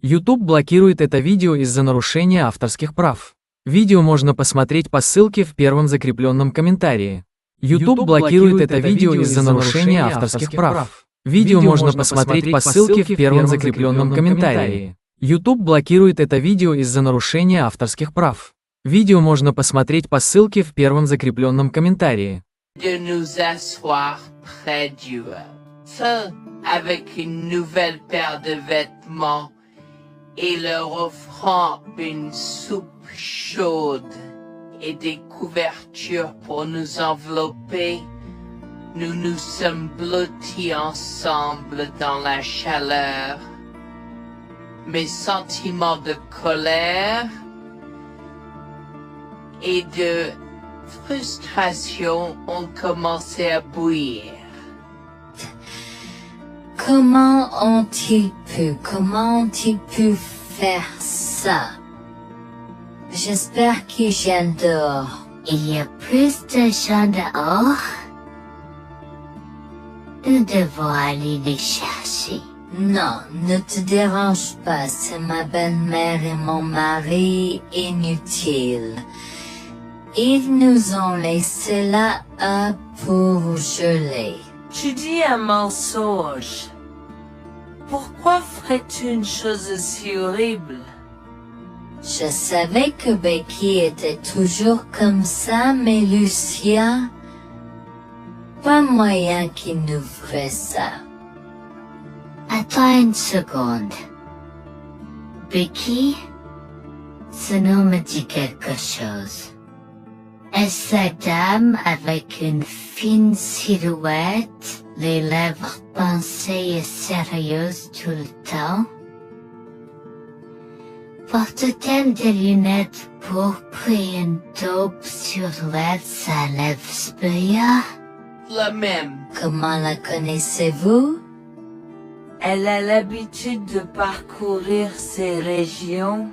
YouTube блокирует это видео из-за нарушения авторских прав. Видео можно посмотреть по ссылке в первом закрепленном комментарии. YouTube блокирует это видео из-за нарушения авторских прав. Видео можно посмотреть по ссылке в первом закрепленном комментарии. YouTube блокирует это видео из-за нарушения авторских прав. Видео можно посмотреть по ссылке в первом закрепленном комментарии. De nous asseoir près du feu avec une nouvelle paire de vêtements et leur offrant une soupe chaude et des couvertures pour nous envelopper, nous nous sommes blottis ensemble dans la chaleur. Mes sentiments de colère et de frustration ont commencé à bouillir. Comment ont-ils pu faire ça? J'espère qu'ils viennent dehors. Il y a plus de gens dehors? Nous devons aller les chercher. Non, ne te dérange pas, c'est ma belle-mère et mon mari inutiles. Ils nous ont laissé là pour geler. Tu dis un mensonge. Pourquoi ferais-tu une chose aussi horrible? Je savais que Becky était toujours comme ça, mais Lucia, pas moyen qu'il nous ferait ça. Attends une seconde. Becky, ce nom me dit quelque chose. Est-ce la dame avec une fine silhouette, les lèvres pincées et sérieuses tout le temps? Porte-t-elle des lunettes pourpres et une taupe sur sa lèvre supérieure? La même. Comment la connaissez-vous? Elle a l'habitude de parcourir ces régions,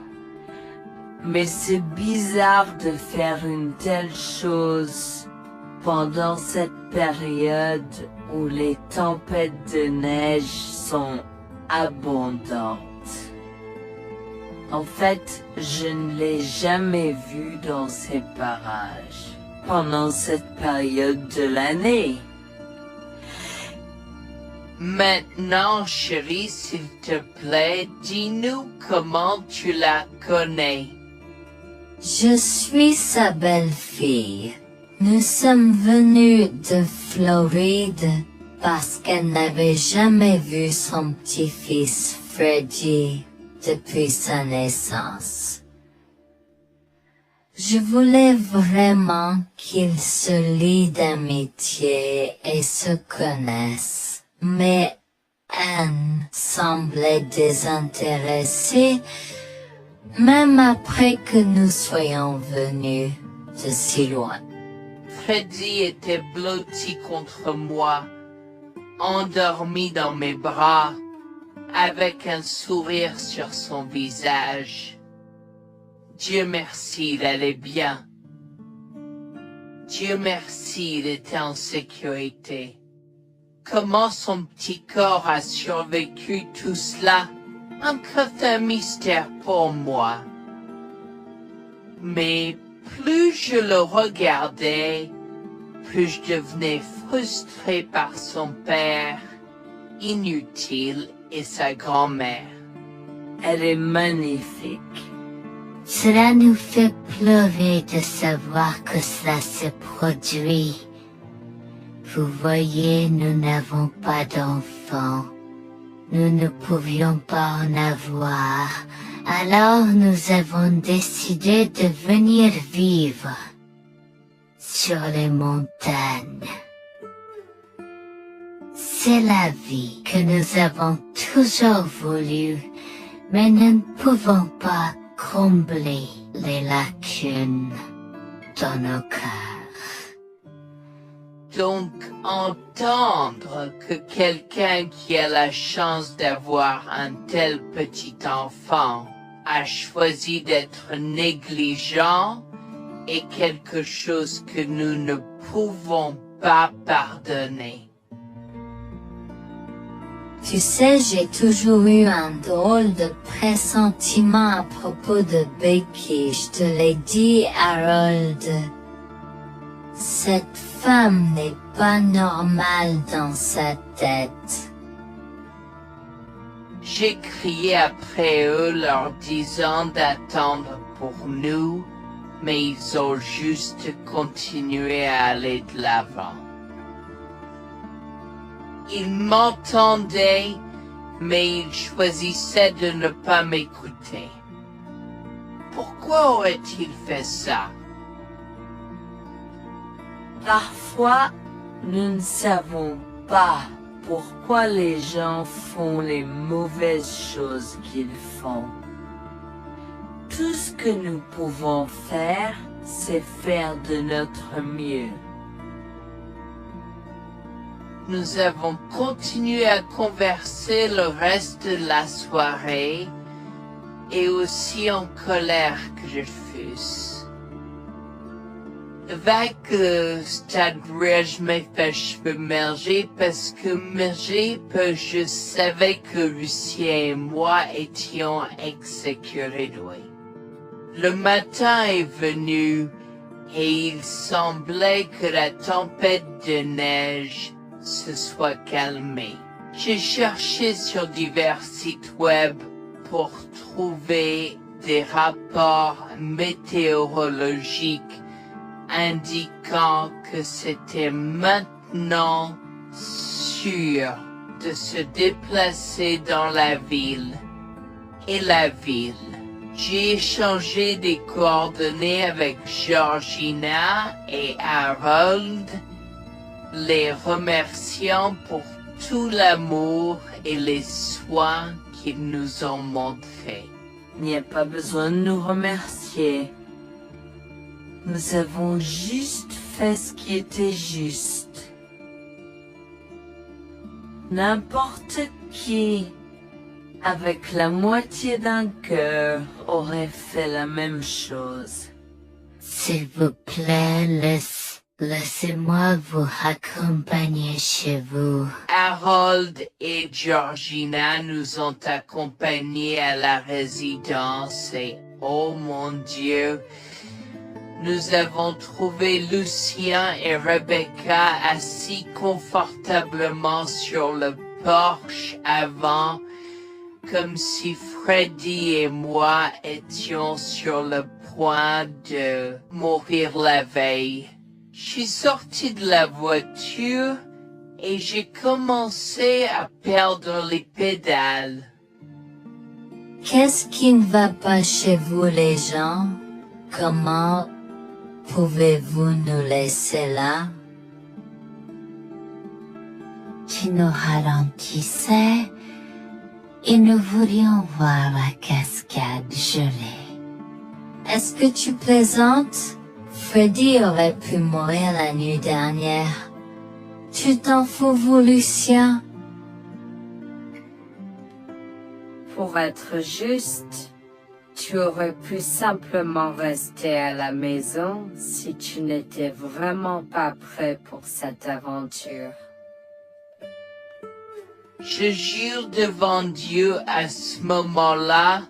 mais c'est bizarre de faire une telle chose pendant cette période où les tempêtes de neige sont abondantes. En fait, je ne l'ai jamais vue dans ces parages pendant cette période de l'année. Maintenant, chérie, s'il te plaît, dis-nous comment tu la connais. Je suis sa belle-fille. Nous sommes venus de Floride parce qu'elle n'avait jamais vu son petit-fils Freddie depuis sa naissance. Je voulais vraiment qu'ils se lient d'amitié et se connaissent, mais Anne semblait désintéressée, même après que nous soyons venus de si loin. Freddy était blotti contre moi, endormi dans mes bras, avec un sourire sur son visage. Dieu merci, il allait bien. Dieu merci, il était en sécurité. Comment son petit corps a survécu tout cela? Encore un mystère pour moi. Mais plus je le regardais, plus je devenais frustré par son père, inutile, et sa grand-mère. Elle est magnifique. Cela nous fait pleurer de savoir que cela se produit. Vous voyez, nous n'avons pas d'enfants. Nous ne pouvions pas en avoir. Alors nous avons décidé de venir vivre sur les montagnes. C'est la vie que nous avons toujours voulu, mais nous ne pouvons pas combler les lacunes dans nos cœurs. Donc, entendre que quelqu'un qui a la chance d'avoir un tel petit enfant a choisi d'être négligent est quelque chose que nous ne pouvons pas pardonner. Tu sais, j'ai toujours eu un drôle de pressentiment à propos de Becky, je te l'ai dit, Harold. Cette femme n'est pas normale dans sa tête. J'ai crié après eux leur disant d'attendre pour nous, mais ils ont juste continué à aller de l'avant. Ils m'entendaient, mais ils choisissaient de ne pas m'écouter. Pourquoi aurait-il fait ça? Parfois, nous ne savons pas pourquoi les gens font les mauvaises choses qu'ils font. Tout ce que nous pouvons faire, c'est faire de notre mieux. Nous avons continué à converser le reste de la soirée, et aussi en colère que je fusse. Avec c'est-à-dire je m'ai fait cheveux merger parce que je savais que Lucien et moi étions exécutés de lui. Le matin est venu et il semblait que la tempête de neige se soit calmée. J'ai cherché sur divers sites web pour trouver des rapports météorologiques indiquant que c'était maintenant sûr de se déplacer dans la ville. Et la ville. J'ai échangé des coordonnées avec Georgina et Harold, les remerciant pour tout l'amour et les soins qu'ils nous ont montrés. Il n'y a pas besoin de nous remercier. Nous avons juste fait ce qui était juste. N'importe qui, avec la moitié d'un cœur, aurait fait la même chose. S'il vous plaît, laissez-moi vous raccompagner chez vous. Harold et Georgina nous ont accompagnés à la résidence et, oh mon Dieu, nous avons trouvé Lucien et Rebecca assis confortablement sur le porche avant, comme si Freddy et moi étions sur le point de mourir la veille. Je suis sorti de la voiture et j'ai commencé à perdre les pédales. Qu'est-ce qui ne va pas chez vous, les gens? Comment pouvez-vous nous laisser là? Tu nous ralentissais et nous voulions voir la cascade gelée. Est-ce que tu plaisantes? Freddy aurait pu mourir la nuit dernière. Tu t'en fous, vous, Lucien? Pour être juste, tu aurais pu simplement rester à la maison si tu n'étais vraiment pas prêt pour cette aventure. Je jure devant Dieu, à ce moment-là,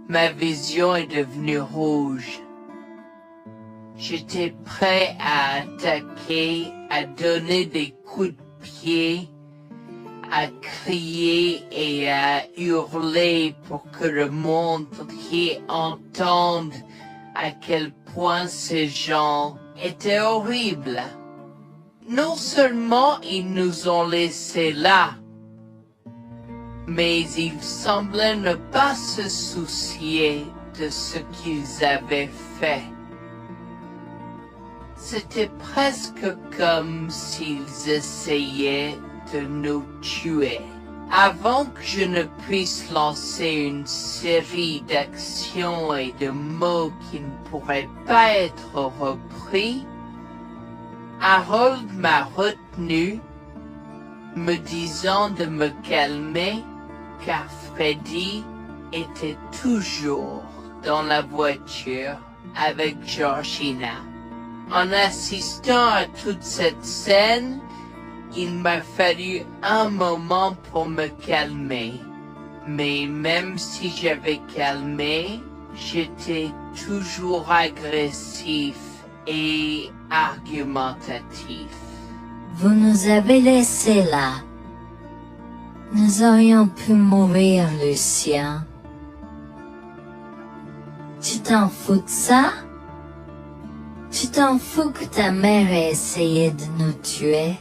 ma vision est devenue rouge. J'étais prêt à attaquer, à donner des coups de pied, à crier et à hurler pour que le monde entier entende à quel point ces gens étaient horribles. Non seulement ils nous ont laissés là, mais ils semblaient ne pas se soucier de ce qu'ils avaient fait. C'était presque comme s'ils essayaient de nous tuer. Avant que je ne puisse lancer une série d'actions et de mots qui ne pourraient pas être repris, Harold m'a retenu, me disant de me calmer, car Freddy était toujours dans la voiture avec Georgina. En assistant à toute cette scène, Il m'a fallu un moment pour me calmer. Mais même si j'avais calmé, j'étais toujours agressif et argumentatif. Vous nous avez laissés là. Nous aurions pu mourir, Lucien. Tu t'en fous de ça? Tu t'en fous que ta mère ait essayé de nous tuer?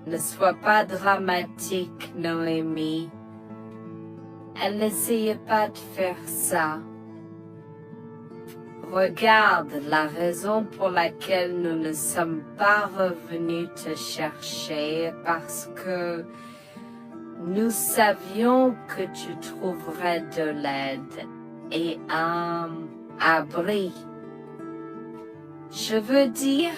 Ne sois pas dramatique, Noémie. Elle n'essayait pas de faire ça. Regarde, la raison pour laquelle nous ne sommes pas revenus te chercher est parce que nous savions que tu trouverais de l'aide et un abri. Je veux dire,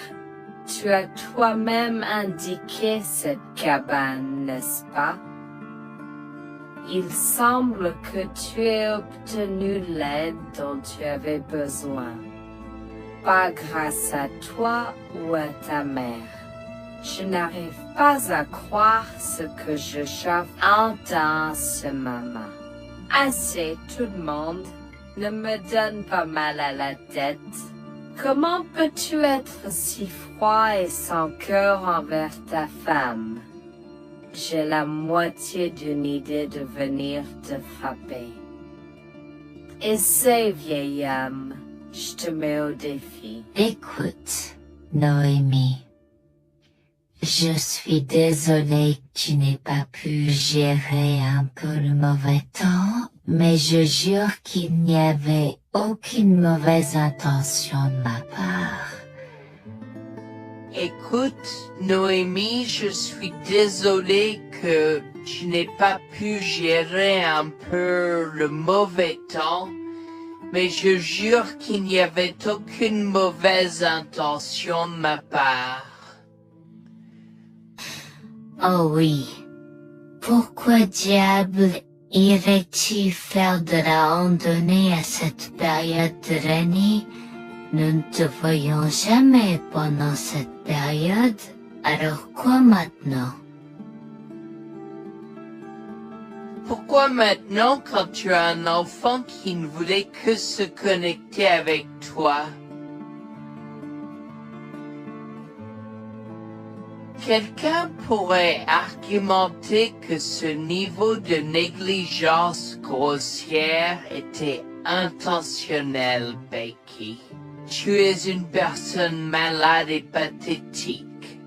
tu as toi-même indiqué cette cabane, n'est-ce pas? Il semble que tu aies obtenu l'aide dont tu avais besoin. Pas grâce à toi ou à ta mère. Je n'arrive pas à croire ce que j'entends en ce moment. Assez, tout le monde. Ne me donne pas mal à la tête. Comment peux-tu être si froid et sans cœur envers ta femme? J'ai la moitié d'une idée de venir te frapper. Essaie, vieil homme. Je te mets au défi. Écoute, Noémie. Je suis désolée que tu n'aies pas pu gérer un peu le mauvais temps, mais je jure qu'il n'y avait aucune mauvaise intention de ma part. Écoute, Noémie, je suis désolé que tu n'aies pas pu gérer un peu le mauvais temps, mais je jure qu'il n'y avait aucune mauvaise intention de ma part. Oh oui. Pourquoi diable irais-tu faire de la randonnée à cette période de l'année? Nous ne te voyons jamais pendant cette période, alors quoi maintenant? Pourquoi maintenant quand tu as un enfant qui ne voulait que se connecter avec toi? Quelqu'un pourrait argumenter que ce niveau de négligence grossière était intentionnel, Becky. Tu es une personne malade et pathétique.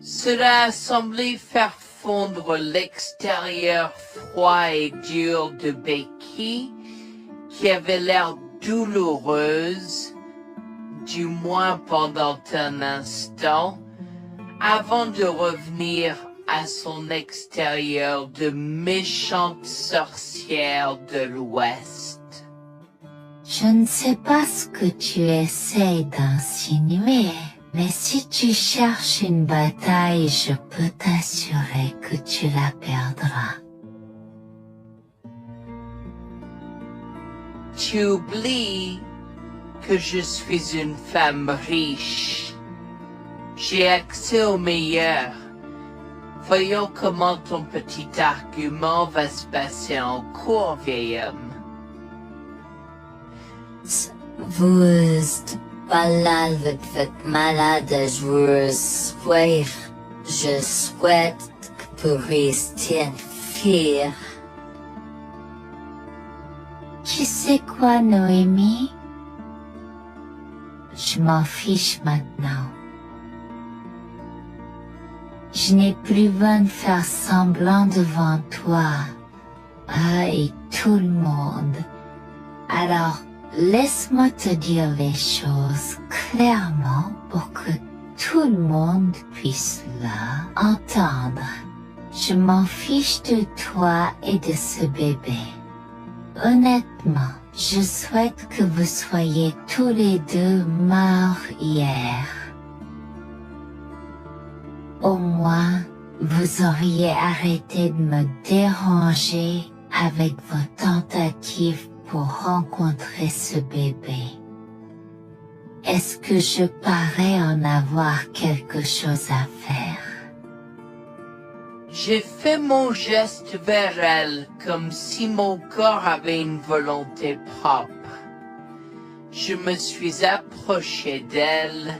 Cela a semblé faire fondre l'extérieur froid et dur de Becky, qui avait l'air douloureuse, du moins pendant un instant, avant de revenir à son extérieur de méchante sorcière de l'Ouest. Je ne sais pas ce que tu essaies d'insinuer, mais si tu cherches une bataille, je peux t'assurer que tu la perdras. Tu oublies que je suis une femme riche. J'ai accès au meilleur. Voyons comment ton petit argument va se passer en cours, vieil homme. Vous êtes pas là avec votre malade, je souhaite que vous restiez fiers. Tu sais quoi, Noémie? Je m'en fiche maintenant. Je n'ai plus besoin de faire semblant devant toi et tout le monde. Alors, laisse-moi te dire les choses clairement pour que tout le monde puisse entendre. Je m'en fiche de toi et de ce bébé. Honnêtement, je souhaite que vous soyez tous les deux morts hier. Au moins, vous auriez arrêté de me déranger avec vos tentatives pour rencontrer ce bébé. Est-ce que je parais en avoir quelque chose à faire? J'ai fait mon geste vers elle comme si mon corps avait une volonté propre. Je me suis approché d'elle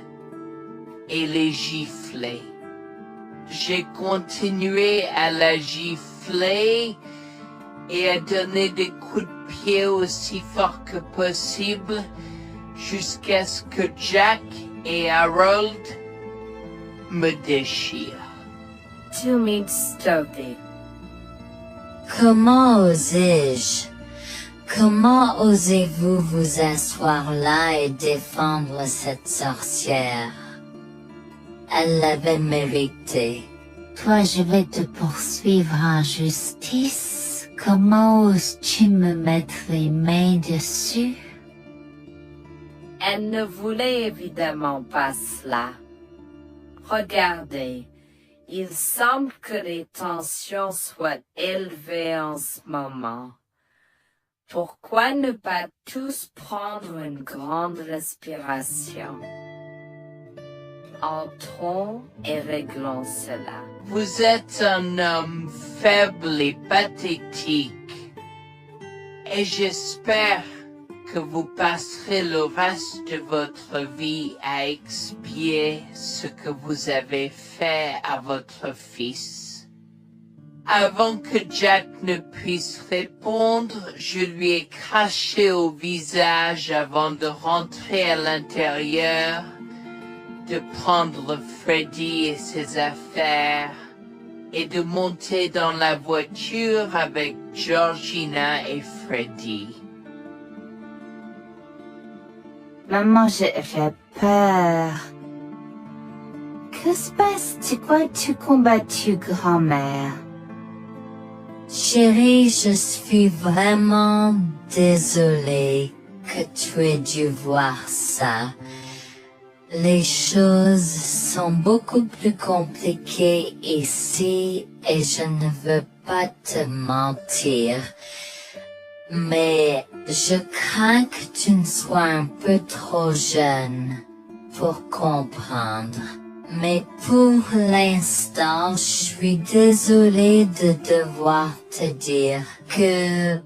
et l'ai giflée. J'ai continué à la gifler et à donner des coups de pied aussi fort que possible jusqu'à ce que Jack et Harold me déchirent. 2 minutes stoppé. Comment osais-je? Comment osez-vous vous asseoir là et défendre cette sorcière? Elle l'avait mérité. Toi, je vais te poursuivre en justice. Comment oses-tu me mettre les mains dessus? Elle ne voulait évidemment pas cela. Regardez, il semble que les tensions soient élevées en ce moment. Pourquoi ne pas tous prendre une grande respiration? Entrons et réglons cela. Vous êtes un homme faible et pathétique, et j'espère que vous passerez le reste de votre vie à expier ce que vous avez fait à votre fils. Avant que Jack ne puisse répondre, je lui ai craché au visage avant de rentrer à l'intérieur, de prendre Freddy et ses affaires et de monter dans la voiture avec Georgina et Freddy. Maman, j'ai peur. Que se passe? Tu crois que tu combattu grand-mère? Chérie, je suis vraiment désolée que tu aies dû voir ça. Les choses sont beaucoup plus compliquées ici et je ne veux pas te mentir. Mais je crains que tu ne sois un peu trop jeune pour comprendre. Mais pour l'instant, je suis désolée de devoir te dire que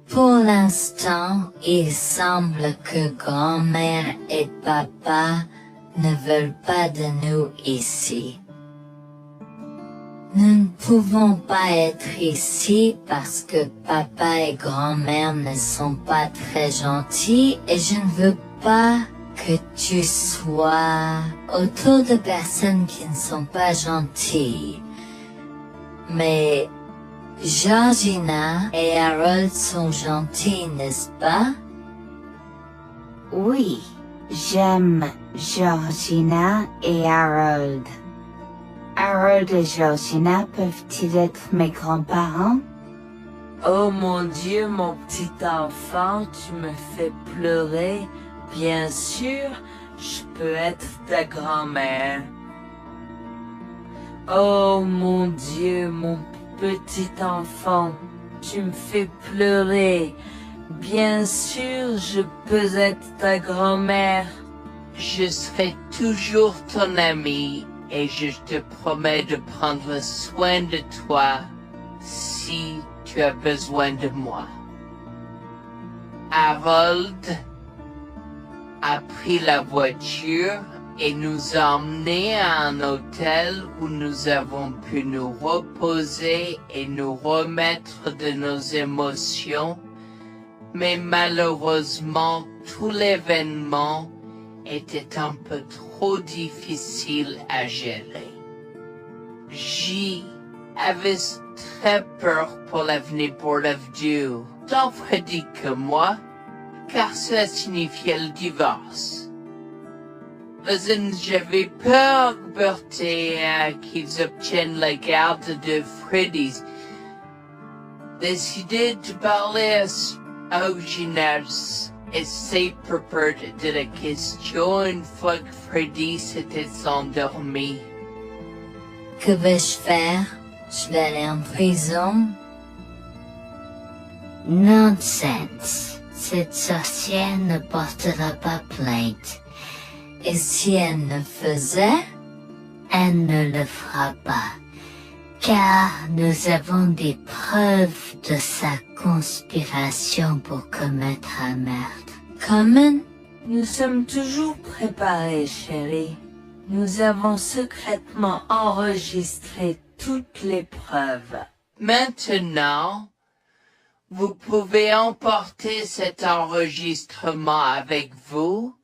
pour l'instant, il semble que grand-mère et papa ne veulent pas de nous ici. Nous ne pouvons pas être ici parce que papa et grand-mère ne sont pas très gentils et je ne veux pas que tu sois autour de personnes qui ne sont pas gentilles. Mais Georgina et Harold sont gentils, n'est-ce pas? Oui, j'aime Georgina et Harold. Harold et Georgina peuvent-ils être mes grands-parents? Oh mon Dieu, mon petit enfant, tu me fais pleurer. Bien sûr, je peux être ta grand-mère. Oh mon Dieu, mon petit enfant, tu me fais pleurer. Bien sûr, je peux être ta grand-mère. Je serai toujours ton ami et je te promets de prendre soin de toi si tu as besoin de moi. Harold a pris la voiture et nous a emmenés à un hôtel où nous avons pu nous reposer et nous remettre de nos émotions, mais malheureusement tout l'événement était un peu trop difficile à gérer. J'y avais très peur pour l'avenir pour Dieu, tant Freddy que moi, car cela signifiait le divorce. J'avais peur, Bertie, qu'ils obtiennent la garde de Freddy. Décidé de parler au gymnase et s'est préparé de la question une fois que Freddy s'était endormi. Que vais-je faire? Je vais aller en prison? Nonsense! Cette sorcière ne portera pas plainte. Et si elle le faisait, elle ne le fera pas. car nous avons des preuves de sa conspiration pour commettre un meurtre. Comment? Nous sommes toujours préparés, chérie. Nous avons secrètement enregistré toutes les preuves. Maintenant, vous pouvez emporter cet enregistrement avec vous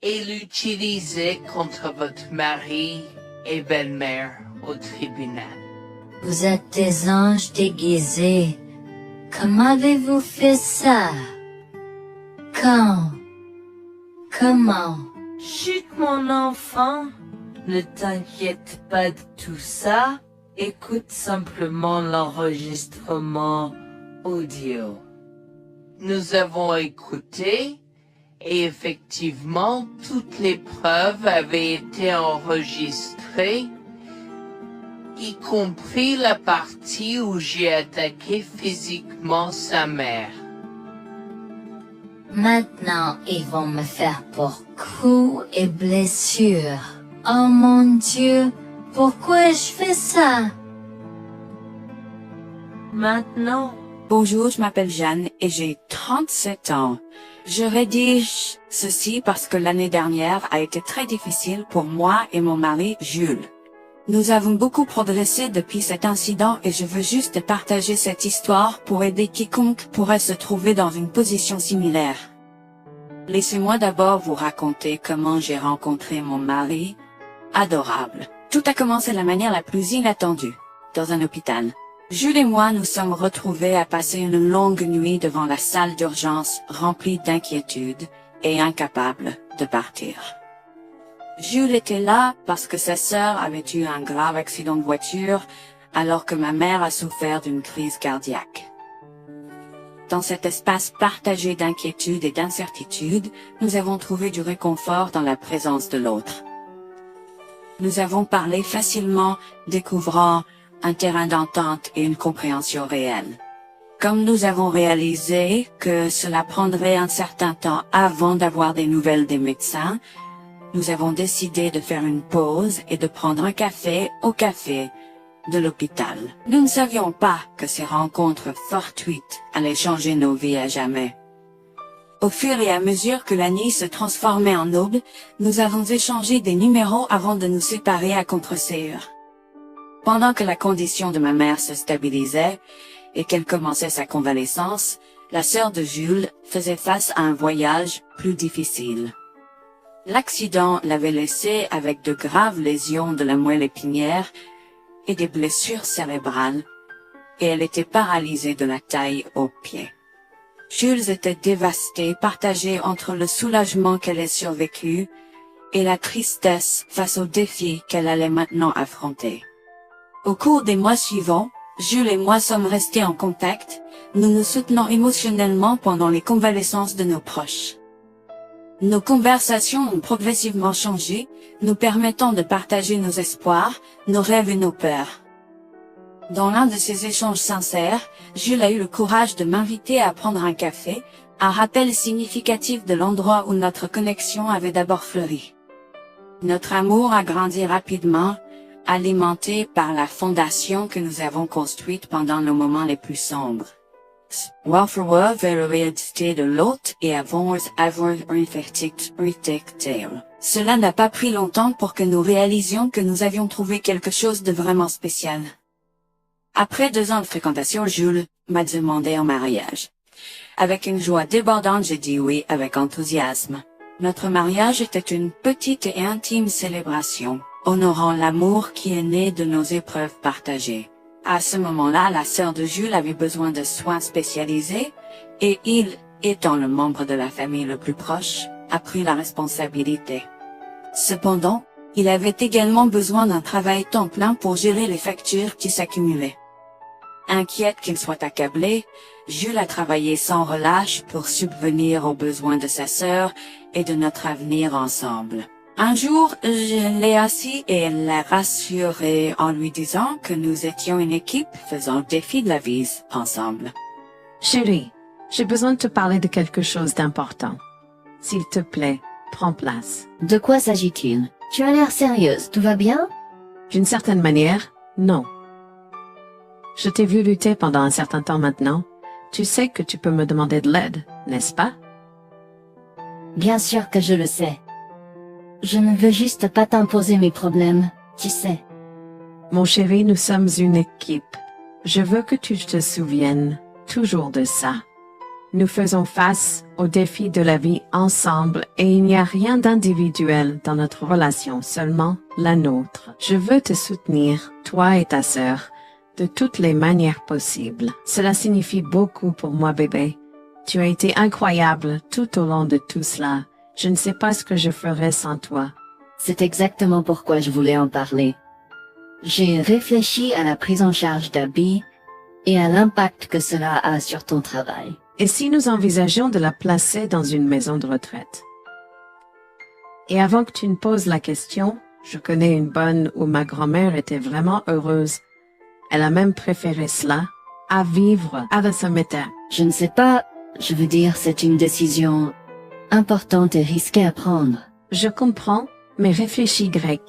et l'utiliser contre votre mari et belle-mère au tribunal. Vous êtes des anges déguisés. Comment avez-vous fait ça? Quand? Comment? Chut, mon enfant, ne t'inquiète pas de tout ça. Écoute simplement l'enregistrement audio. Nous avons écouté et effectivement toutes les preuves avaient été enregistrées, y compris la partie où j'ai attaqué physiquement sa mère. Maintenant, ils vont me faire pour coups et blessures. Oh mon Dieu, pourquoi je fais ça? Maintenant, Bonjour, je m'appelle Jeanne et j'ai 37 ans. Je rédige ceci parce que l'année dernière a été très difficile pour moi et mon mari, Jules. Nous avons beaucoup progressé depuis cet incident et je veux juste partager cette histoire pour aider quiconque pourrait se trouver dans une position similaire. Laissez-moi d'abord vous raconter comment j'ai rencontré mon mari, adorable. Tout a commencé de la manière la plus inattendue, dans un hôpital. Jules et moi nous sommes retrouvés à passer une longue nuit devant la salle d'urgence remplie d'inquiétude et incapables de partir. Jules était là parce que sa sœur avait eu un grave accident de voiture alors que ma mère a souffert d'une crise cardiaque. Dans cet espace partagé d'inquiétude et d'incertitude, nous avons trouvé du réconfort dans la présence de l'autre. Nous avons parlé facilement, découvrant un terrain d'entente et une compréhension réelle. Comme nous avons réalisé que cela prendrait un certain temps avant d'avoir des nouvelles des médecins, nous avons décidé de faire une pause et de prendre un café au café de l'hôpital. Nous ne savions pas que ces rencontres fortuites allaient changer nos vies à jamais. Au fur et à mesure que la nuit se transformait en aube, nous avons échangé des numéros avant de nous séparer à contre-séance. Pendant que la condition de ma mère se stabilisait et qu'elle commençait sa convalescence, la sœur de Jules faisait face à un voyage plus difficile. L'accident l'avait laissée avec de graves lésions de la moelle épinière et des blessures cérébrales, et elle était paralysée de la taille aux pieds. Jules était dévasté, partagé entre le soulagement qu'elle ait survécu et la tristesse face aux défis qu'elle allait maintenant affronter. Au cours des mois suivants, Jules et moi sommes restés en contact, nous nous soutenons émotionnellement pendant les convalescences de nos proches. Nos conversations ont progressivement changé, nous permettant de partager nos espoirs, nos rêves et nos peurs. Dans l'un de ces échanges sincères, Jules a eu le courage de m'inviter à prendre un café, un rappel significatif de l'endroit où notre connexion avait d'abord fleuri. Notre amour a grandi rapidement, alimenté par la fondation que nous avons construite pendant nos moments les plus sombres. Welfare vers la réalité de l'autre et avons avoir un. Cela n'a pas pris longtemps pour que nous réalisions que nous avions trouvé quelque chose de vraiment spécial. Après 2 ans de fréquentation, Jules m'a demandé en mariage. Avec une joie débordante, j'ai dit oui avec enthousiasme. Notre mariage était une petite et intime célébration, honorant l'amour qui est né de nos épreuves partagées. À ce moment-là, la sœur de Jules avait besoin de soins spécialisés, et il, étant le membre de la famille le plus proche, a pris la responsabilité. Cependant, il avait également besoin d'un travail temps plein pour gérer les factures qui s'accumulaient. Inquiète qu'il soit accablé, Jules a travaillé sans relâche pour subvenir aux besoins de sa sœur et de notre avenir ensemble. Un jour, je l'ai assis et l'ai rassuré en lui disant que nous étions une équipe faisant le défi de la vie ensemble. Chérie, j'ai besoin de te parler de quelque chose d'important. S'il te plaît, prends place. De quoi s'agit-il? Tu as l'air sérieuse, tout va bien? D'une certaine manière, non. Je t'ai vu lutter pendant un certain temps maintenant. Tu sais que tu peux me demander de l'aide, n'est-ce pas? Bien sûr que je le sais. Je ne veux juste pas t'imposer mes problèmes, tu sais. Mon chéri, nous sommes une équipe. Je veux que tu te souviennes toujours de ça. Nous faisons face aux défis de la vie ensemble et il n'y a rien d'individuel dans notre relation, seulement la nôtre. Je veux te soutenir, toi et ta sœur, de toutes les manières possibles. Cela signifie beaucoup pour moi, bébé. Tu as été incroyable tout au long de tout cela. Je ne sais pas ce que je ferais sans toi. C'est exactement pourquoi je voulais en parler. J'ai réfléchi à la prise en charge d'Abby et à l'impact que cela a sur ton travail. Et si nous envisageons de la placer dans une maison de retraite? Et avant que tu ne poses la question, je connais une bonne où ma grand-mère était vraiment heureuse. Elle a même préféré cela à vivre à la Sommet. Je ne sais pas, je veux dire, c'est une décision importante et risquée à prendre. Je comprends, mais réfléchis, Greg.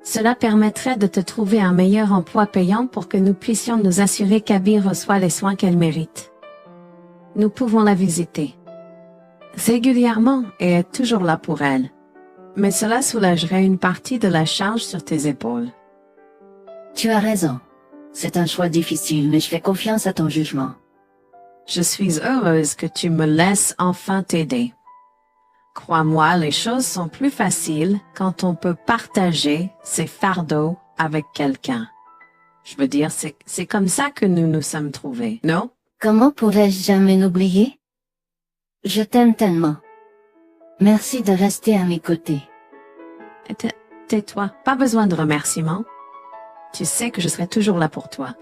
Cela permettrait de te trouver un meilleur emploi payant pour que nous puissions nous assurer qu'Abby reçoit les soins qu'elle mérite. Nous pouvons la visiter régulièrement et être toujours là pour elle. Mais cela soulagerait une partie de la charge sur tes épaules. Tu as raison. C'est un choix difficile, mais je fais confiance à ton jugement. Je suis heureuse que tu me laisses enfin t'aider. Crois-moi, les choses sont plus faciles quand on peut partager ses fardeaux avec quelqu'un. Je veux dire, c'est comme ça que nous nous sommes trouvés, non? Comment pourrais-je jamais l'oublier? Je t'aime tellement. Merci de rester à mes côtés. Tais-toi, pas besoin de remerciements. Tu sais que je serai toujours là pour toi.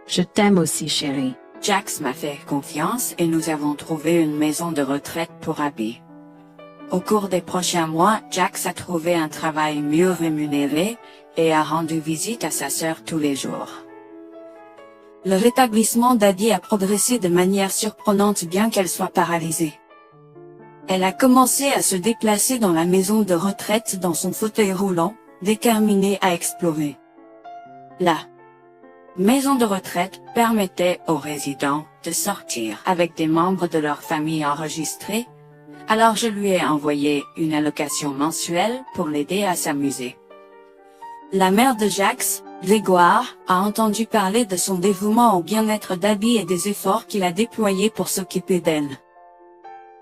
Je t'aime aussi, chérie. Jax m'a fait confiance et nous avons trouvé une maison de retraite pour Abby. Au cours des prochains mois, Jax a trouvé un travail mieux rémunéré et a rendu visite à sa sœur tous les jours. Le rétablissement d'Abby a progressé de manière surprenante bien qu'elle soit paralysée. Elle a commencé à se déplacer dans la maison de retraite dans son fauteuil roulant, déterminée à explorer. La maison de retraite permettait aux résidents de sortir avec des membres de leur famille enregistrés, alors je lui ai envoyé une allocation mensuelle pour l'aider à s'amuser. La mère de Jax, Grégoire, a entendu parler de son dévouement au bien-être d'Abby et des efforts qu'il a déployés pour s'occuper d'elle.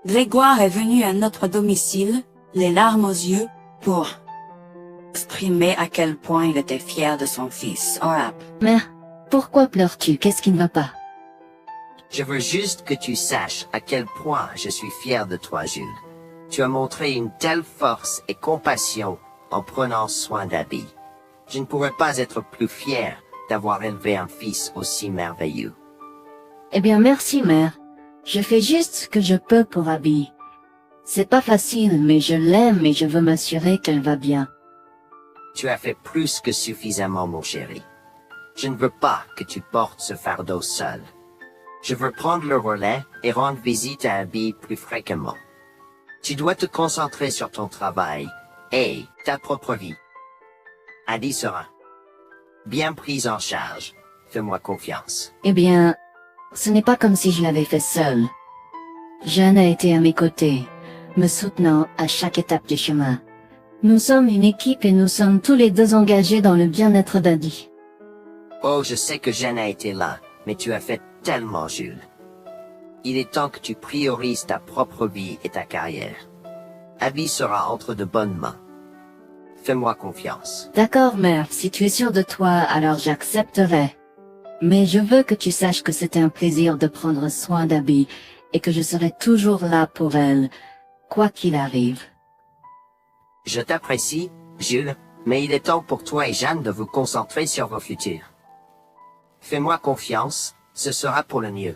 Grégoire est venu à notre domicile, les larmes aux yeux, pour exprimer à quel point il était fier de son fils. Mère, pourquoi pleures-tu? Qu'est-ce qui ne va pas? Je veux juste que tu saches à quel point je suis fier de toi, Jules. Tu as montré une telle force et compassion en prenant soin d'Abby. Je ne pourrais pas être plus fier d'avoir élevé un fils aussi merveilleux. Eh bien, merci, mère. Je fais juste ce que je peux pour Abby. C'est pas facile, mais je l'aime et je veux m'assurer qu'elle va bien. Tu as fait plus que suffisamment, mon chéri. Je ne veux pas que tu portes ce fardeau seul. Je veux prendre le relais et rendre visite à Abby plus fréquemment. Tu dois te concentrer sur ton travail et ta propre vie. Abby sera bien prise en charge. Fais-moi confiance. Eh bien, ce n'est pas comme si je l'avais fait seule. Jeanne a été à mes côtés, me soutenant à chaque étape du chemin. Nous sommes une équipe et nous sommes tous les deux engagés dans le bien-être d'Abby. Oh, je sais que Jeanne a été là, mais tu as fait tellement, Jules. Il est temps que tu priorises ta propre vie et ta carrière. Abby sera entre de bonnes mains. Fais-moi confiance. D'accord, mère, si tu es sûre de toi, alors j'accepterai. Mais je veux que tu saches que c'était un plaisir de prendre soin d'Abby et que je serai toujours là pour elle, quoi qu'il arrive. Je t'apprécie, Jules, mais il est temps pour toi et Jeanne de vous concentrer sur vos futurs. Fais-moi confiance, ce sera pour le mieux.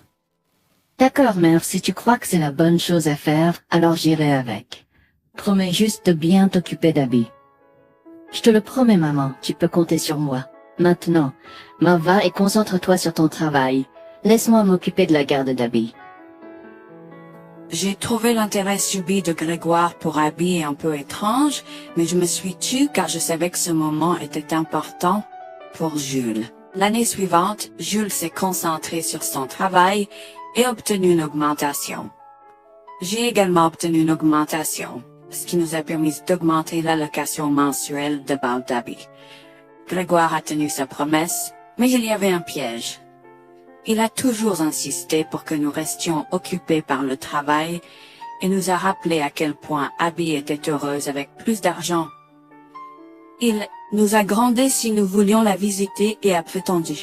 D'accord, mère, si tu crois que c'est la bonne chose à faire, alors j'irai avec. Promets juste de bien t'occuper d'Abby. Je te le promets, maman, tu peux compter sur moi. Maintenant, va et concentre-toi sur ton travail. Laisse-moi m'occuper de la garde d'Abby. J'ai trouvé l'intérêt subi de Grégoire pour Abby un peu étrange, mais je me suis tue car je savais que ce moment était important pour Jules. L'année suivante, Jules s'est concentré sur son travail et obtenu une augmentation. J'ai également obtenu une augmentation, ce qui nous a permis d'augmenter l'allocation mensuelle de bal d'habits. Grégoire a tenu sa promesse, mais il y avait un piège. Il a toujours insisté pour que nous restions occupés par le travail et nous a rappelé à quel point Abby était heureuse avec plus d'argent. Il nous a grondé si nous voulions la visiter et a prétendu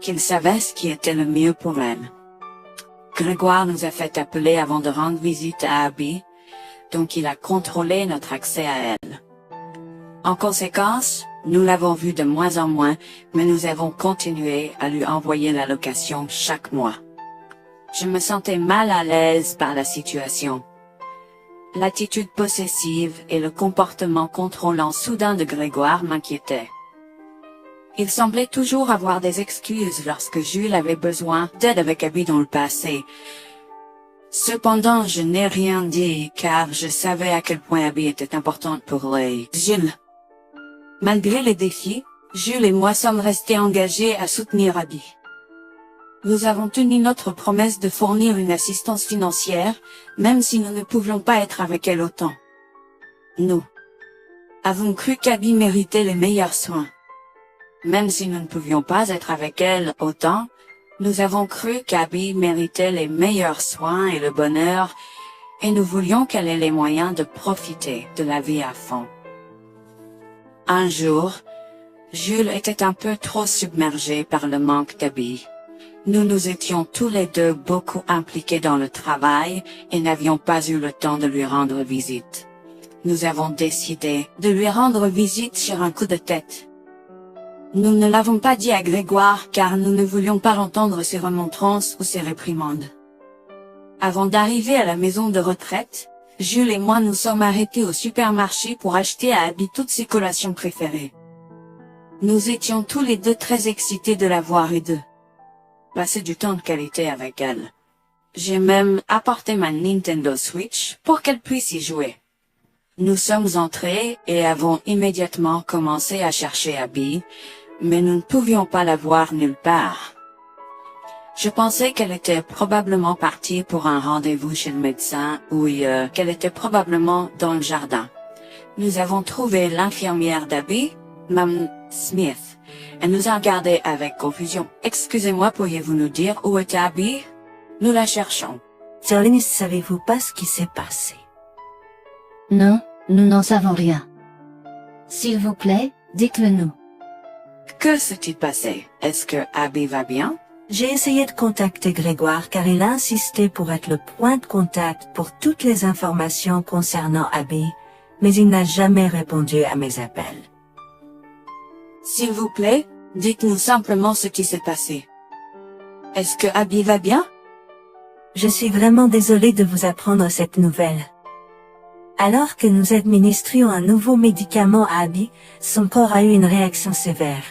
qu'il savait ce qui était le mieux pour elle. Grégoire nous a fait appeler avant de rendre visite à Abby, donc il a contrôlé notre accès à elle. En conséquence, nous l'avons vue de moins en moins, mais nous avons continué à lui envoyer l'allocation chaque mois. Je me sentais mal à l'aise par la situation. L'attitude possessive et le comportement contrôlant soudain de Grégoire m'inquiétaient. Il semblait toujours avoir des excuses lorsque Jules avait besoin d'aide avec Abby dans le passé. Cependant, je n'ai rien dit car je savais à quel point Abby était importante pour Jules. Malgré les défis, Jules et moi sommes restés engagés à soutenir Abby. Nous avons tenu notre promesse de fournir une assistance financière, même si nous ne pouvions pas être avec elle autant. Nous avons cru qu'Abby méritait les meilleurs soins. Même si nous ne pouvions pas être avec elle autant, nous avons cru qu'Abby méritait les meilleurs soins et le bonheur, et nous voulions qu'elle ait les moyens de profiter de la vie à fond. Un jour, Jules était un peu trop submergé par le manque d'Abby. Nous étions tous les deux beaucoup impliqués dans le travail et n'avions pas eu le temps de lui rendre visite. Nous avons décidé de lui rendre visite sur un coup de tête. Nous ne l'avons pas dit à Grégoire car nous ne voulions pas entendre ses remontrances ou ses réprimandes. Avant d'arriver à la maison de retraite, Jules et moi nous sommes arrêtés au supermarché pour acheter à Abby toutes ses collations préférées. Nous étions tous les deux très excités de la voir et de passer du temps de qualité avec elle. J'ai même apporté ma Nintendo Switch pour qu'elle puisse y jouer. Nous sommes entrés et avons immédiatement commencé à chercher Abby, mais nous ne pouvions pas la voir nulle part. Je pensais qu'elle était probablement partie pour un rendez-vous chez le médecin ou qu'elle était probablement dans le jardin. Nous avons trouvé l'infirmière d'Abby, Mme Smith. Elle nous a regardés avec confusion. « Excusez-moi, pourriez-vous nous dire où est Abby? Nous la cherchons. » Jolie, savez-vous pas ce qui s'est passé? Non, nous n'en savons rien. S'il vous plaît, dites-le nous. Que s'est-il passé? Est-ce que Abby va bien? J'ai essayé de contacter Grégoire car il a insisté pour être le point de contact pour toutes les informations concernant Abby, mais il n'a jamais répondu à mes appels. S'il vous plaît, dites-nous simplement ce qui s'est passé. Est-ce que Abby va bien? Je suis vraiment désolée de vous apprendre cette nouvelle. Alors que nous administrions un nouveau médicament à Abby, son corps a eu une réaction sévère.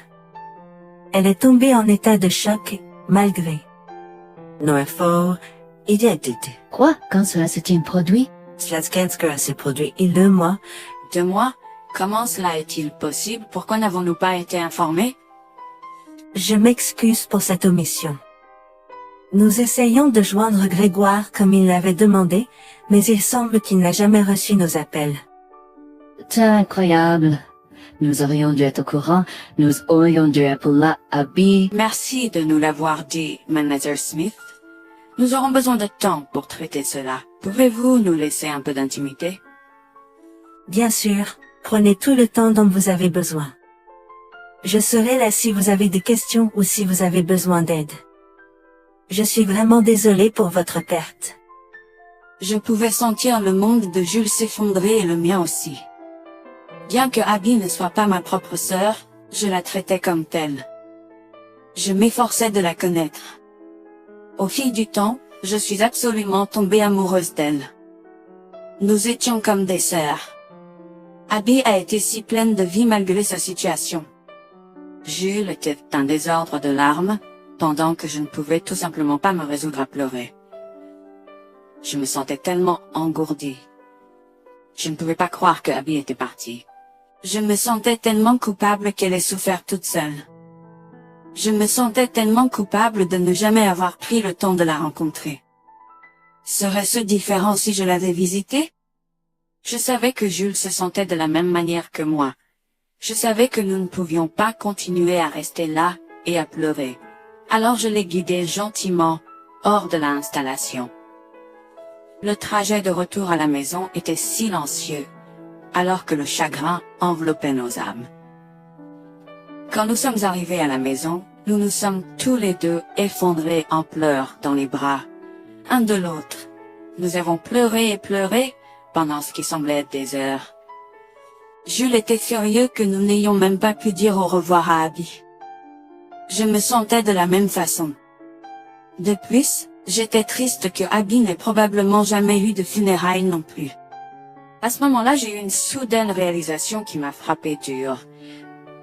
Elle est tombée en état de choc, malgré nos efforts et d'aide. Quoi? Quand cela s'est-il produit? Cela s'est produit il y a 2 mois. 2 mois? Comment cela est-il possible? Pourquoi n'avons-nous pas été informés? Je m'excuse pour cette omission. Nous essayons de joindre Grégoire comme il l'avait demandé, mais il semble qu'il n'a jamais reçu nos appels. C'est incroyable. Nous aurions dû être au courant, nous aurions dû appeler Abby. Merci de nous l'avoir dit, Manager Smith. Nous aurons besoin de temps pour traiter cela. Pouvez-vous nous laisser un peu d'intimité? Bien sûr, prenez tout le temps dont vous avez besoin. Je serai là si vous avez des questions ou si vous avez besoin d'aide. Je suis vraiment désolée pour votre perte. Je pouvais sentir le monde de Jules s'effondrer et le mien aussi. Bien que Abby ne soit pas ma propre sœur, je la traitais comme telle. Je m'efforçais de la connaître. Au fil du temps, je suis absolument tombée amoureuse d'elle. Nous étions comme des sœurs. Abby a été si pleine de vie malgré sa situation. Jules était un désordre de larmes, pendant que je ne pouvais tout simplement pas me résoudre à pleurer. Je me sentais tellement engourdie. Je ne pouvais pas croire que Abby était partie. Je me sentais tellement coupable qu'elle ait souffert toute seule. Je me sentais tellement coupable de ne jamais avoir pris le temps de la rencontrer. Serait-ce différent si je l'avais visitée? Je savais que Jules se sentait de la même manière que moi. Je savais que nous ne pouvions pas continuer à rester là et à pleurer. Alors je l'ai guidé gentiment hors de l'installation. Le trajet de retour à la maison était silencieux, alors que le chagrin enveloppait nos âmes. Quand nous sommes arrivés à la maison, nous nous sommes tous les deux effondrés en pleurs dans les bras, un de l'autre. Nous avons pleuré et pleuré pendant ce qui semblait être des heures. Jules était furieux que nous n'ayons même pas pu dire au revoir à Abby. Je me sentais de la même façon. De plus, j'étais triste que Abby n'ait probablement jamais eu de funérailles non plus. À ce moment-là, j'ai eu une soudaine réalisation qui m'a frappé dur.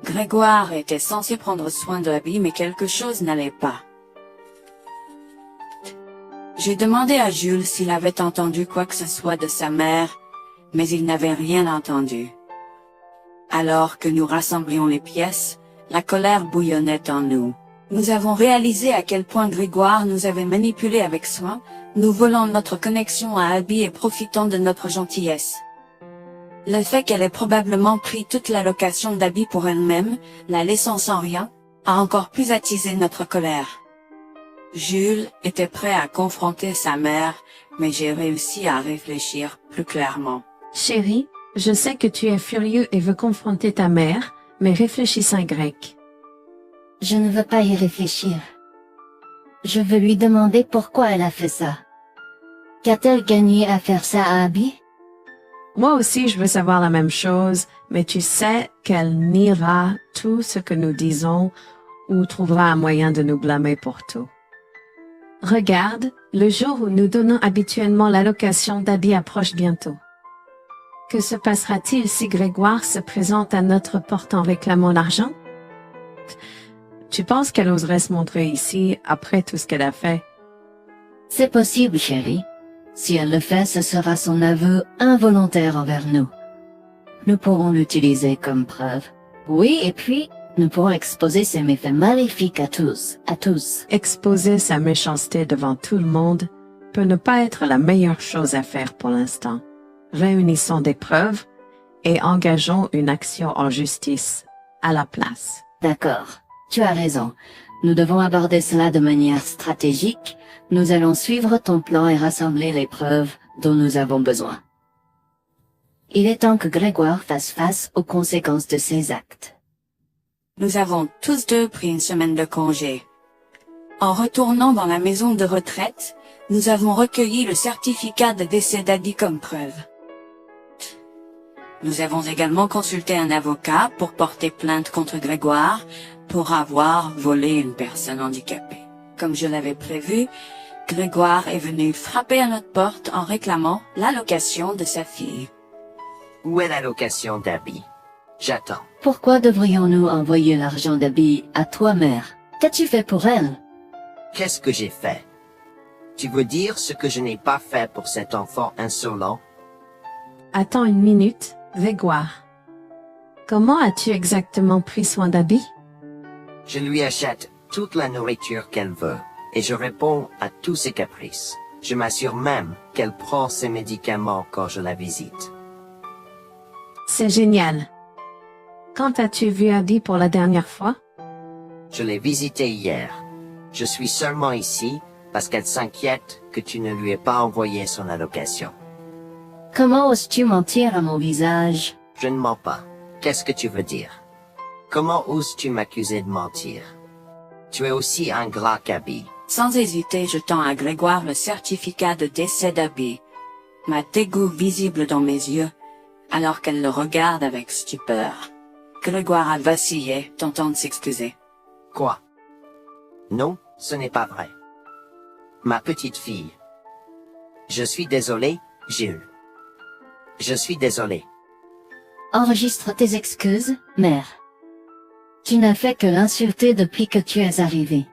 Grégoire était censé prendre soin de Abby, mais quelque chose n'allait pas. J'ai demandé à Jules s'il avait entendu quoi que ce soit de sa mère, mais il n'avait rien entendu. Alors que nous rassemblions les pièces, la colère bouillonnait en nous. Nous avons réalisé à quel point Grégoire nous avait manipulés avec soin, nous volant notre connexion à Abby et profitant de notre gentillesse. Le fait qu'elle ait probablement pris toute l'allocation d'Abby pour elle-même, la laissant sans rien, a encore plus attisé notre colère. Jules était prêt à confronter sa mère, mais j'ai réussi à réfléchir plus clairement. Chérie, je sais que tu es furieux et veux confronter ta mère, mais réfléchis en grec. Je ne veux pas y réfléchir. Je veux lui demander pourquoi elle a fait ça. Qu'a-t-elle gagné à faire ça à Abby? Moi aussi, je veux savoir la même chose, mais tu sais qu'elle niera tout ce que nous disons ou trouvera un moyen de nous blâmer pour tout. Regarde, le jour où nous donnons habituellement l'allocation d'Abby approche bientôt. Que se passera-t-il si Grégoire se présente à notre porte en réclamant l'argent? Tu penses qu'elle oserait se montrer ici après tout ce qu'elle a fait? C'est possible, chérie. Si elle le fait, ce sera son aveu involontaire envers nous. Nous pourrons l'utiliser comme preuve. Oui, et puis, nous pourrons exposer ses méfaits maléfiques à tous. Exposer sa méchanceté devant tout le monde peut ne pas être la meilleure chose à faire pour l'instant. Réunissons des preuves et engageons une action en justice à la place. D'accord. Tu as raison. Nous devons aborder cela de manière stratégique. Nous allons suivre ton plan et rassembler les preuves dont nous avons besoin. Il est temps que Grégoire fasse face aux conséquences de ses actes. Nous avons tous deux pris une semaine de congé. En retournant dans la maison de retraite, nous avons recueilli le certificat de décès d'Abby comme preuve. Nous avons également consulté un avocat pour porter plainte contre Grégoire pour avoir volé une personne handicapée. Comme je l'avais prévu, Grégoire est venu frapper à notre porte en réclamant l'allocation de sa fille. Où est l'allocation d'Abby? J'attends. Pourquoi devrions-nous envoyer l'argent d'Abby à toi, mère? Qu'as-tu fait pour elle? Qu'est-ce que j'ai fait? Tu veux dire ce que je n'ai pas fait pour cet enfant insolent? Attends une minute, Grégoire. Comment as-tu exactement pris soin d'Abby? Je lui achète toute la nourriture qu'elle veut, et je réponds à tous ses caprices. Je m'assure même qu'elle prend ses médicaments quand je la visite. C'est génial. Quand as-tu vu Abby pour la dernière fois? Je l'ai visitée hier. Je suis seulement ici parce qu'elle s'inquiète que tu ne lui aies pas envoyé son allocation. Comment oses-tu mentir à mon visage? Je ne mens pas. Qu'est-ce que tu veux dire? Comment oses-tu m'accuser de mentir? Tu es aussi ingrat qu'Abby. Sans hésiter, je tends à Grégoire le certificat de décès d'Abby, ma dégoût visible dans mes yeux, alors qu'elle le regarde avec stupeur. Grégoire a vacillé, tentant de s'excuser. Quoi? Non, ce n'est pas vrai. Ma petite fille. Je suis désolé, Jules. Je suis désolé. Enregistre tes excuses, mère. Tu n'as fait que l'insulter depuis que tu es arrivée.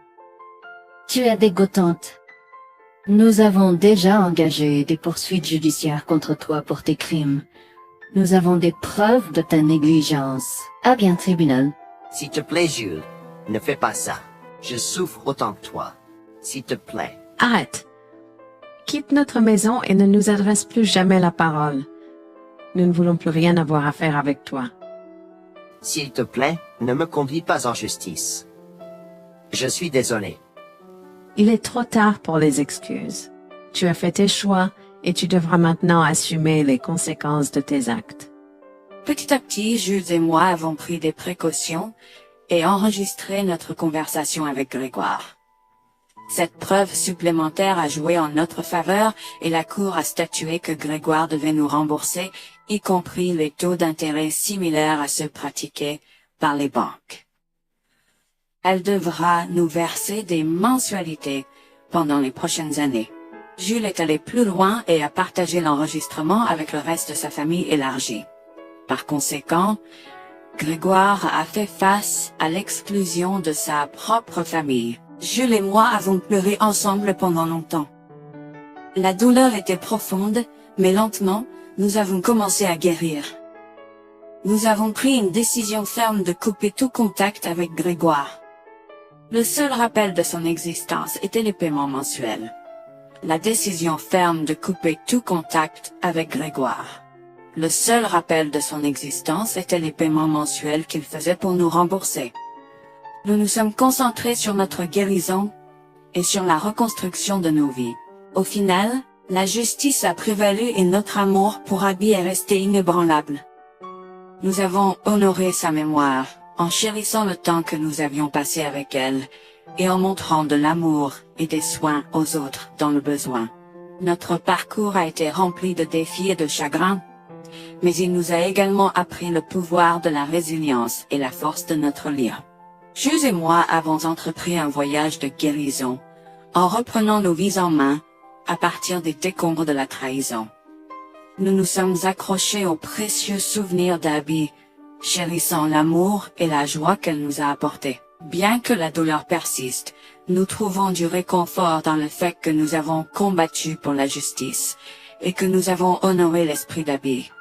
Tu es dégoûtante. Nous avons déjà engagé des poursuites judiciaires contre toi pour tes crimes. Nous avons des preuves de ta négligence. À bien, tribunal. S'il te plaît, Jules, ne fais pas ça. Je souffre autant que toi. S'il te plaît. Arrête. Quitte notre maison et ne nous adresse plus jamais la parole. Nous ne voulons plus rien avoir à faire avec toi. S'il te plaît, ne me conduis pas en justice. Je suis désolé. Il est trop tard pour les excuses. Tu as fait tes choix et tu devras maintenant assumer les conséquences de tes actes. Petit à petit, Jules et moi avons pris des précautions et enregistré notre conversation avec Grégoire. Cette preuve supplémentaire a joué en notre faveur et la Cour a statué que Grégoire devait nous rembourser, y compris les taux d'intérêt similaires à ceux pratiqués par les banques. Elle devra nous verser des mensualités pendant les prochaines années. Jules est allé plus loin et a partagé l'enregistrement avec le reste de sa famille élargie. Par conséquent, Grégoire a fait face à l'exclusion de sa propre famille. Jules et moi avons pleuré ensemble pendant longtemps. La douleur était profonde, mais lentement, nous avons commencé à guérir. Nous avons pris une décision ferme de couper tout contact avec Grégoire. Le seul rappel de son existence était les paiements mensuels. La décision ferme de couper tout contact avec Grégoire. Le seul rappel de son existence était les paiements mensuels qu'il faisait pour nous rembourser. Nous nous sommes concentrés sur notre guérison et sur la reconstruction de nos vies. Au final, la justice a prévalu et notre amour pour Abby est resté inébranlable. Nous avons honoré sa mémoire, en chérissant le temps que nous avions passé avec elle, et en montrant de l'amour et des soins aux autres dans le besoin. Notre parcours a été rempli de défis et de chagrins, mais il nous a également appris le pouvoir de la résilience et la force de notre lien. Jules et moi avons entrepris un voyage de guérison, en reprenant nos vies en main, à partir des décombres de la trahison. Nous nous sommes accrochés aux précieux souvenirs d'Abby, chérissant l'amour et la joie qu'elle nous a apportés. Bien que la douleur persiste, nous trouvons du réconfort dans le fait que nous avons combattu pour la justice, et que nous avons honoré l'esprit d'Abby.